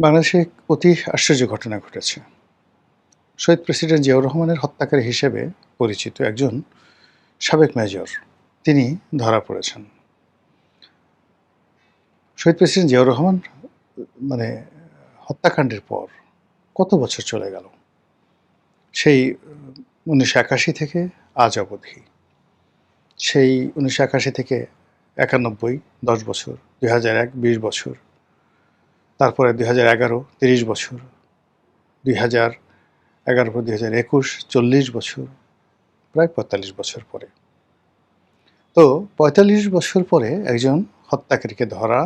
বাংলাদেশে এক অতি আশ্চর্য ঘটনা ঘটেছে। শহীদ প্রেসিডেন্ট জিয়াউর রহমানের হত্যাকারী হিসেবে পরিচিত একজন সাবেক মেজর তিনি ধরা পড়েছেন। শহীদ প্রেসিডেন্ট জিয়াউর রহমান মানে হত্যাকাণ্ডের পর কত বছর চলে গেল? সেই ১৯৮১ থেকে আজ অবধি। সেই ১৯৮১ থেকে ৯১ ১০ বছর, ২০০১ ২০ বছর, তারপরে ২০১১ ৩০ বছর, ২০১১ পর ২০২১ ৪০ বছর, প্রায় ৪৫ বছর পরে। তো ৪৫ বছর পরে একজন হত্যাকারীকে ধরা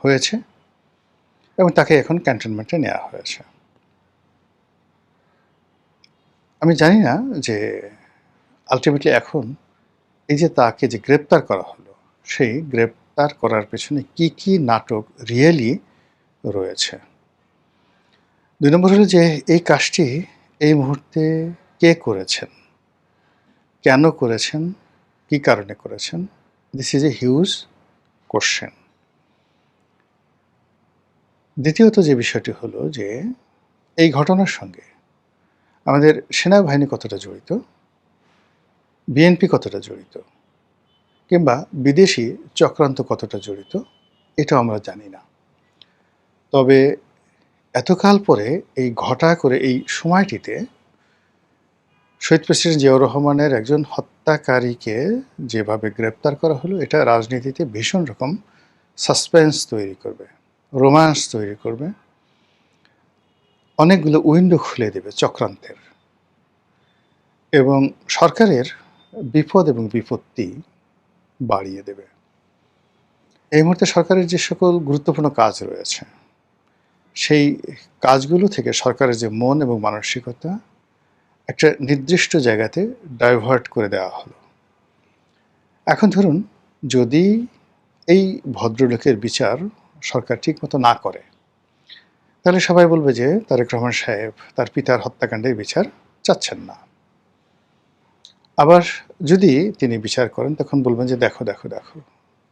হয়েছে এবং তাকে এখন ক্যান্টনমেন্টে নেওয়া হয়েছে। আমি জানি না যে আলটিমেটলি এখন এই যে তাকে যে গ্রেপ্তার করা হলো, সেই গ্রেপ্তার করার পেছনে কি, কি নাটক রিয়েলি রয়েছে। ২ নম্বর হলো যে এই কাজটি এই মুহূর্তে কে করেছেন? কেন করেছেন? কি কারণে করেছেন? This is a huge question. দ্বিতীয়ত যে বিষয়টি হলো যে এই ঘটনার সঙ্গে আমাদের সেনাবাহিনী কতটা জড়িত, বিএনপি কতটা জড়িত, কিংবা বিদেশি চক্রান্ত কতটা জড়িত, এটাও আমরা জানি না। তবে এতকাল পরে এই ঘটা করে এই সময়টিতে শহীদ প্রেসিডেন্ট জিয়াউর রহমানের একজন হত্যাকারীকে যেভাবে গ্রেপ্তার করা হলো, এটা রাজনীতিতে ভীষণ রকম সাসপেন্স তৈরি করবে, রোম্যান্স তৈরি করবে, অনেকগুলো উইন্ডো খুলে দেবে চক্রান্তের, এবং সরকারের বিপদ এবং বিপত্তি বাড়িয়ে দেবে। এই মুহূর্তে সরকারের যে সকল গুরুত্বপূর্ণ কাজ রয়েছে, সেই কাজগুলো থেকে সরকারের যে মন এবং মানসিকতা একটা নির্দিষ্ট জায়গাতে ডাইভার্ট করে দেওয়া হলো। এখন ধরুন, যদি এই ভদ্রলোকের বিচার সরকার ঠিকমতো না করে, তাহলে সবাই বলবে যে তারেক রহমান সাহেব তার পিতার হত্যাকাণ্ডের বিচার চাচ্ছেন না। আবার যদি তিনি বিচার করেন, তখন বলবেন যে দেখো দেখো দেখো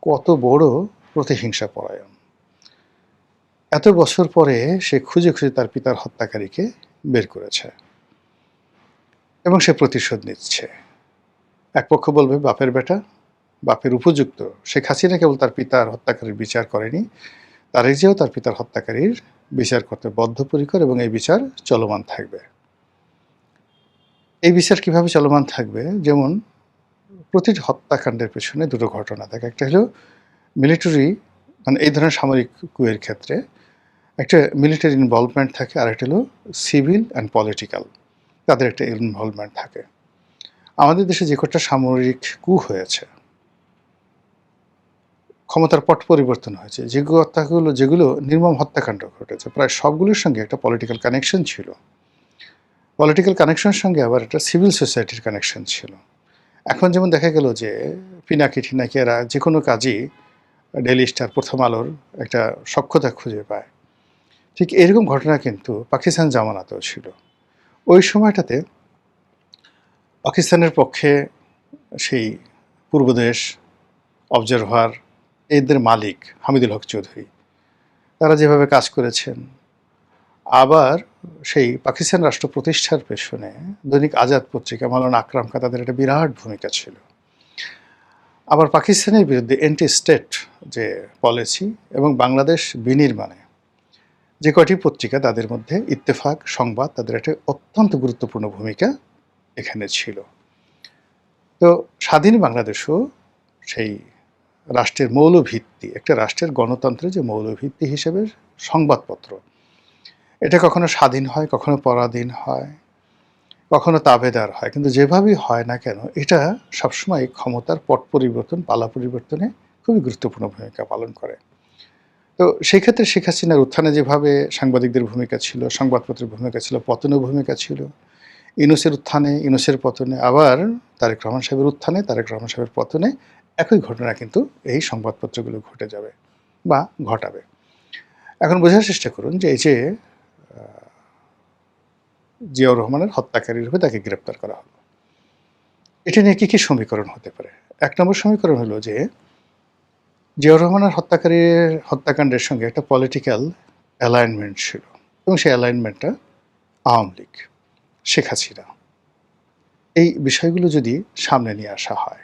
কত বড় প্রতিহিংসা পরায়ণ, এত বছর পরে সে খুঁজে খুঁজে তার পিতার হত্যাকারীকে বের করেছে এবং সে প্রতিশোধ নিচ্ছে। এক পক্ষ বলবে বাপের বেটা, বাপের উপযুক্ত শেখ হাসিনা কেবল তার পিতার হত্যাকারীর বিচার করেনি, তারেক জিয়াও তার পিতার হত্যাকারীর বিচার করতে বদ্ধপরিকর এবং এই বিচার চলমান থাকবে। এই বিচার কিভাবে চলমান থাকবে? যেমন প্রতিটি হত্যাকাণ্ডের পেছনে দুটো ঘটনা থাকে। একটা হলো মিলিটারি, মানে এই ধরনের সামরিক কুয়ের ক্ষেত্রে একটা মিলিটারি ইনভলভমেন্ট থাকে, আর একটা হলো সিভিল অ্যান্ড পলিটিক্যাল, তাদের একটা ইনভলভমেন্ট থাকে। আমাদের দেশে যে কটা সামরিক কু হয়েছে, ক্ষমতার পট পরিবর্তন হয়েছে, যেগুলো নির্মম হত্যাকাণ্ড ঘটেছে, প্রায় সবগুলোর সঙ্গে একটা পলিটিক্যাল কানেকশন ছিল। পলিটিক্যাল কানেকশনের সঙ্গে আবার একটা সিভিল সোসাইটির কানেকশন ছিল। এখন যেমন দেখা গেল যে পিনাকি ঠিনাকি এরা যে কোনো কাজই ডেইলি স্টার, প্রথম আলোর একটা সখ্যতা খুঁজে পায়। ঠিক এরকম ঘটনা কিন্তু পাকিস্তান জামানাতেও ছিল। ওই সময়টাতে পাকিস্তানের পক্ষে সেই পূর্বদেশ, অবজারভার, এদের মালিক হামিদুল হক চৌধুরী, তারা যেভাবে কাজ করেছেন, আবার সেই পাকিস্তান রাষ্ট্র প্রতিষ্ঠার পেছনে দৈনিক আজাদ পত্রিকা, মাওলানা আকরাম খাঁ, তাদের একটা বিরাট ভূমিকা ছিল। আবার পাকিস্তানের বিরুদ্ধে অ্যান্টি স্টেট যে পলিসি এবং বাংলাদেশ বিনির্মাণে যে কয়টি পত্রিকা, তাদের মধ্যে ইত্তেফাক, সংবাদ, তাদের একটা অত্যন্ত গুরুত্বপূর্ণ ভূমিকা এখানে ছিল। তো স্বাধীন বাংলাদেশও সেই রাষ্ট্রের মৌলভিত্তি, একটা রাষ্ট্রের গণতন্ত্রের যে মৌলভিত্তি হিসেবে সংবাদপত্র, এটা কখনো স্বাধীন হয়, কখনো পরাধীন হয়, কখনো তাবেদার হয়, কিন্তু যেভাবেই হয় না কেন এটা সবসময় ক্ষমতার পট পরিবর্তন, পালা পরিবর্তনে খুবই গুরুত্বপূর্ণ ভূমিকা পালন করে। তো সেই ক্ষেত্রে শেখ হাসিনার উত্থানে যেভাবে সাংবাদিকদের ভূমিকা ছিল, সংবাদপত্রের ভূমিকা ছিল, পতনের ভূমিকা ছিল, ইউনূসের উত্থানে, ইউনূসের পতনে, আবার তারেক রহমান সাহেবের উত্থানে, তারেক রহমান সাহেবের পতনে একই ঘটনা কিন্তু এই সংবাদপত্রগুলো ঘটে যাবে বা ঘটাবে। এখন বোঝার চেষ্টা করুন যে এই যে জিয়াউর রহমানের হত্যাকারী রূপে তাকে গ্রেপ্তার করা হলো, এটা নিয়ে কী কী সমীকরণ হতে পারে? এক নম্বর সমীকরণ হলো যে জিয়াউর রহমানের হত্যাকাণ্ডের সঙ্গে একটা পলিটিক্যাল অ্যালাইনমেন্ট ছিল এবং সেই অ্যালাইনমেন্টটা আওয়ামী লীগ, শেখ হাসিনা। এই বিষয়গুলো যদি সামনে নিয়ে আসা হয়,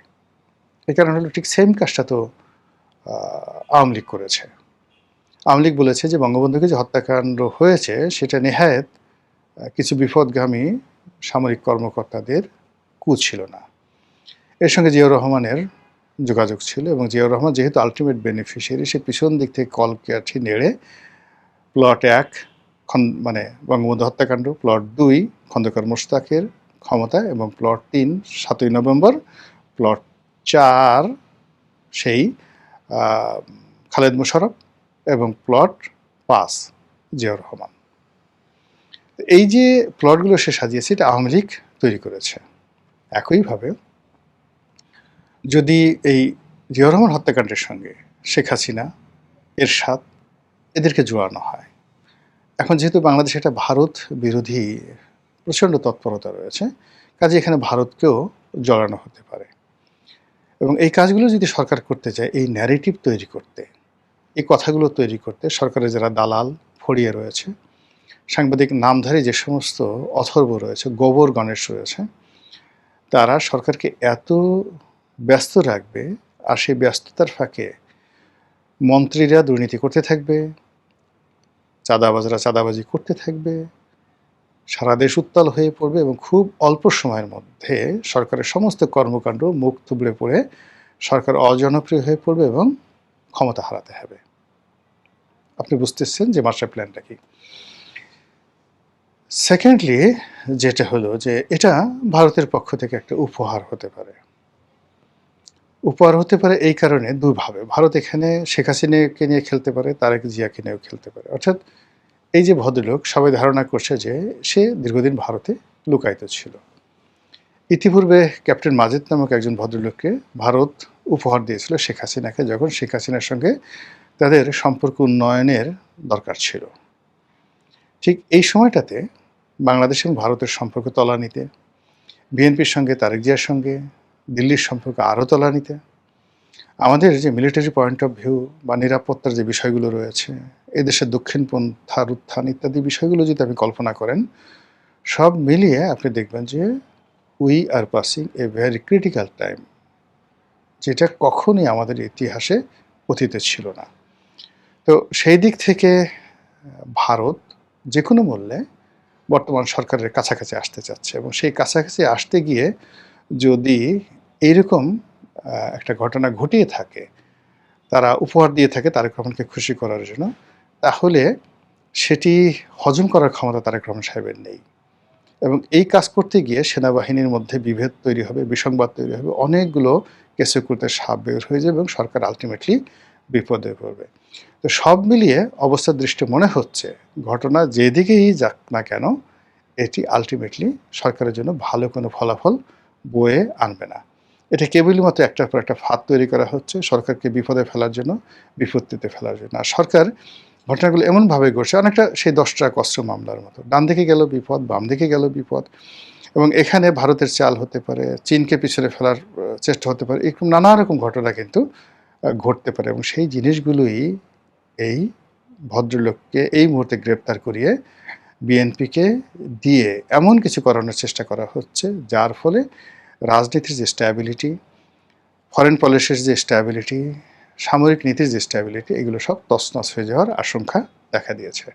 এই কারণ হলো ঠিক সেম কাজটা তো আওয়ামী লীগ করেছে। আওয়ামী লীগ বলেছে যে বঙ্গবন্ধুকে যে হত্যাকাণ্ড হয়েছে সেটা নেহায়েত কিছু বিপদগামী সামরিক কর্মকর্তাদের ছিল না। এর সঙ্গে জিয়াউর রহমানের যোগাযোগ ছিল এবং জিয়াউর রহমান যেহেতু আলটিমেট বেনিফিশিয়ারি, সে পিছন দিক থেকে কলকাঠি নেড়ে প্লট 1 মানে বঙ্গবন্ধু হত্যাকাণ্ড, প্লট 2 খন্দকার মোশতাকের ক্ষমতা এবং প্লট 3 7ই নভেম্বর, প্লট 4 সেই খালেদ মোশাররফ এবং প্লট 5 জিয়াউর রহমান। এই যে প্লটগুলো সে সাজিয়েছে এটা আওয়ামী লীগ তৈরি করেছে। একইভাবে যদি এই জিয়াউর রহমান হত্যাকাণ্ডের সঙ্গে শেখ হাসিনা, এরশাদ এদেরকে জোড়ানো হয়, এখন যেহেতু বাংলাদেশে একটা ভারত বিরোধী প্রচণ্ড তৎপরতা রয়েছে, কাজে এখানে ভারতকেও জড়ানো হতে পারে। এবং এই কাজগুলো যদি সরকার করতে চায়, এই ন্যারেটিভ তৈরি করতে, এই কথাগুলো তৈরি করতে সরকারের যারা দালাল ফড়িয়ে রয়েছে, সাংবাদিক নামধারী যে সমস্ত অথর্ব রয়েছে, গোবর গণেশ রয়েছে, তারা সরকারকে এত ব্যস্ত রাখবে, আর সেই ব্যস্ততার ফাঁকে মন্ত্রীরা দুর্নীতি করতে থাকবে, চাঁদাবাজরা চাঁদাবাজি করতে থাকবে, সারা দেশ উত্তাল হয়ে পড়বে এবং খুব অল্প সময়ের মধ্যে সরকারের সমস্ত কর্মকাণ্ড মুখ থুবড়ে পড়ে সরকার অজনপ্রিয় হয়ে পড়বে এবং ক্ষমতা হারাতে হবে। আপনি বুঝতেছেন যে মাস্টার প্ল্যানটা কি। সেকেন্ডলি যেটা হলো যে এটা ভারতের পক্ষ থেকে একটা উপহার হতে পারে। উপহার হতে পারে এই কারণে দুভাবে। ভারত এখানে শেখ হাসিনাকে নিয়ে খেলতে পারে, তারেক জিয়াকে নিয়েও খেলতে পারে। অর্থাৎ এই যে ভদ্রলোক, সবাই ধারণা করছে যে সে দীর্ঘদিন ভারতে লুকায়িত ছিল। ইতিপূর্বে ক্যাপ্টেন মাজিদ নামক একজন ভদ্রলোককে ভারত উপহার দিয়েছিল শেখ হাসিনাকে, যখন শেখ হাসিনার সঙ্গে তাদের সম্পর্ক উন্নয়নের দরকার ছিল। ঠিক এই সময়টাতে বাংলাদেশ এবং ভারতের সম্পর্ক তলানিতে, বিএনপির সঙ্গে তারেক জিয়ার সঙ্গে দিল্লির সম্পর্ক আরও তলানিতে, আমাদের যে মিলিটারি পয়েন্ট অফ ভিউ বা নিরাপত্তার যে বিষয়গুলো রয়েছে, এদেশের দক্ষিণপন্থার উত্থান ইত্যাদি বিষয়গুলো যদি আপনি কল্পনা করেন, সব মিলিয়ে আপনি দেখবেন যে we are passing a very critical time, যেটা কখনই আমাদের ইতিহাসে অতীতে ছিল না। তো সেই দিক থেকে ভারত যে কোনো মূল্যে বর্তমান সরকারের কাছাকাছি আসতে চাচ্ছে এবং সেই কাছাকাছি আসতে গিয়ে যদি এইরকম একটা ঘটনা ঘটিয়ে থাকে, তারা উপহার দিয়ে থাকে তারেক রহমানকে খুশি করার জন্য, তাহলে সেটি হজম করার ক্ষমতা তারেক রহমান সাহেবের নেই। এবং এই কাজ করতে গিয়ে সেনাবাহিনীর মধ্যে বিভেদ তৈরি হবে, বিসংবাদ তৈরি হবে, অনেকগুলো কেসে করতে সাপ বের হয়ে যাবে এবং সরকার আলটিমেটলি বিপদে পড়বে। তো সব মিলিয়ে অবস্থার দৃষ্টি মনে হচ্ছে ঘটনা যেদিকেই যাক না কেন, এটি আলটিমেটলি সরকারের জন্য ভালো কোনো ফলাফল বয়ে আনবে না। এটা কেবলই মাত্র একটার পর একটা ফাঁদ তৈরি করা হচ্ছে সরকারকে বিপদে ফেলার জন্য, বিপত্তিতে ফেলার জন্য। আর সরকার ঘটনাগুলো এমনভাবে ঘটছে অনেকটা সেই 10টা কষ্ট মামলার মতো, ডান দিকে গেল বিপদ, বাম দিকে গেল বিপদ, এবং এখানে ভারতের চাল হতে পারে, চীনকে পিছনে ফেলার চেষ্টা হতে পারে, এরকম নানা রকম ঘটনা কিন্তু ঘটতে পারে। এবং সেই জিনিসগুলোই এই ভদ্রলোককে এই মুহূর্তে গ্রেপ্তার করিয়ে বিএনপিকে দিয়ে এমন কিছু করানোর চেষ্টা করা হচ্ছে, যার ফলে রাজনীতির যে স্ট্যাবিলিটি, ফরেন পলিসির যে স্ট্যাবিলিটি, সামরিক নীতির যে স্ট্যাবিলিটি, এগুলো সব তছনছ হয়ে যাওয়ার আশঙ্কা দেখা দিয়েছে।